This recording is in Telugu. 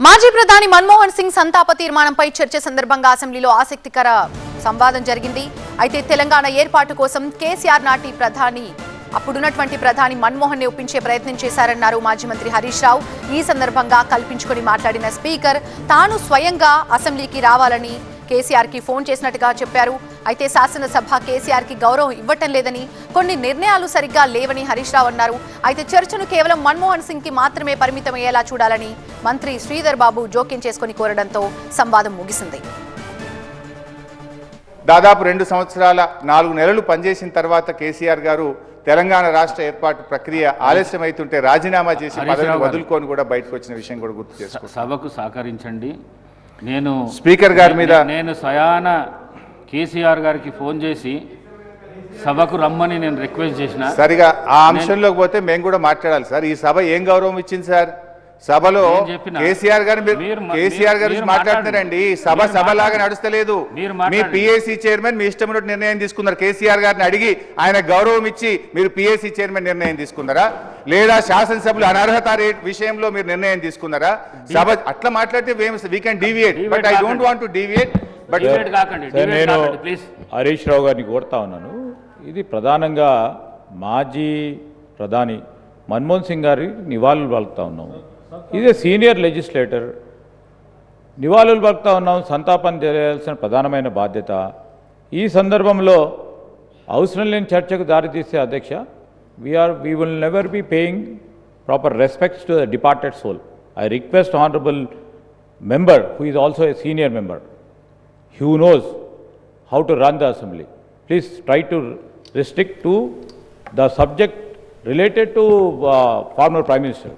మాజీ ప్రధాని మన్మోహన్ సింగ్ సంతాప తీర్మానంపై చర్చ సందర్భంగా అసెంబ్లీలో ఆసక్తికర సంవాదం జరిగింది. అయితే తెలంగాణ ఏర్పాటు కోసం కేసీఆర్ నాటి ప్రధాని అప్పుడున్నటువంటి ప్రధాని మన్మోహన్ ని ఒప్పించే ప్రయత్నం చేశారన్నారు మాజీ మంత్రి హరీష్ రావు. ఈ సందర్భంగా కల్పించుకొని మాట్లాడిన స్పీకర్ తాను స్వయంగా అసెంబ్లీకి రావాలని కేసీఆర్ కి ఫోన్ చేసినట్టుగా చెప్పారు. అయితే శాసనసభ కేసీఆర్ కి గౌరవం ఇవ్వటం లేదని, కొన్ని నిర్ణయాలు సరిగ్గా లేవని హరీష్ రావు అన్నారు. అయితే చర్చను కేవలం మన్మోహన్ సింగ్ కి మాత్రమే పరిమితమయ్యేలా చూడాలని మంత్రి శ్రీధర్ బాబు జోక్యం చేసుకుని కోరడంతో సంవాదం ముగిసింది. దాదాపు 2 సంవత్సరాల 4 నెలలు పనిచేసిన తర్వాత కేసీఆర్ గారు తెలంగాణ రాష్ట్ర ఏర్పాటు ప్రక్రియ ఆలస్యమైతుంటే రాజీనామా చేసి పదవిని వదులుకొని కూడా బయటకు వచ్చిన విషయం కూడా గుర్తు చేసుకోండి. సభకు సహకరించండి. నేను స్పీకర్ గారి మీద నేను స్వయాన కేసీఆర్ గారికి ఫోన్ చేసి సభకు రమ్మని నేను రిక్వెస్ట్ చేసిన. సరిగా ఆ అంశంలోకి పోతే మేము కూడా మాట్లాడాలి సార్. ఈ సభ ఏం గౌరవం ఇచ్చింది సార్? సభలో కేసీఆర్ గారు మాట్లాడుతున్నారండి. సభ సభలాగా నడుస్తలేదు. మీ పిఏసీ చైర్మన్ మీ ఇష్టమైన నిర్ణయం తీసుకున్నారు. కేసీఆర్ గారిని అడిగి ఆయన గౌరవం ఇచ్చి మీరు పిఏసీ చైర్మన్ నిర్ణయం తీసుకున్నారా, లేదా శాసనసభ్యులు అనర్హత రేట్ విషయంలో మీరు నిర్ణయం తీసుకున్నారా? సభ అట్లా మాట్లాడితే we can deviate, but I don't want to deviate. But నేను హరీష్ రావు గారిని కోరుతా ఉన్నాను. ఇది ప్రధానంగా మాజీ ప్రధాని మన్మోహన్ సింగ్ గారి నివాళులు పలుకుతా ఉన్నాము. ఇది సీనియర్ లెజిస్లేటర్, నివాళులు పలుకుతా ఉన్నాం. సంతాపం చేయాల్సిన ప్రధానమైన బాధ్యత. ఈ సందర్భంలో అవసరం లేని చర్చకు దారితీసే అధ్యక్ష, we will never be paying proper respects to the departed soul. I request honorable member who is also a senior member, who knows how to run the assembly, please try to restrict to the subject related to former Prime Minister.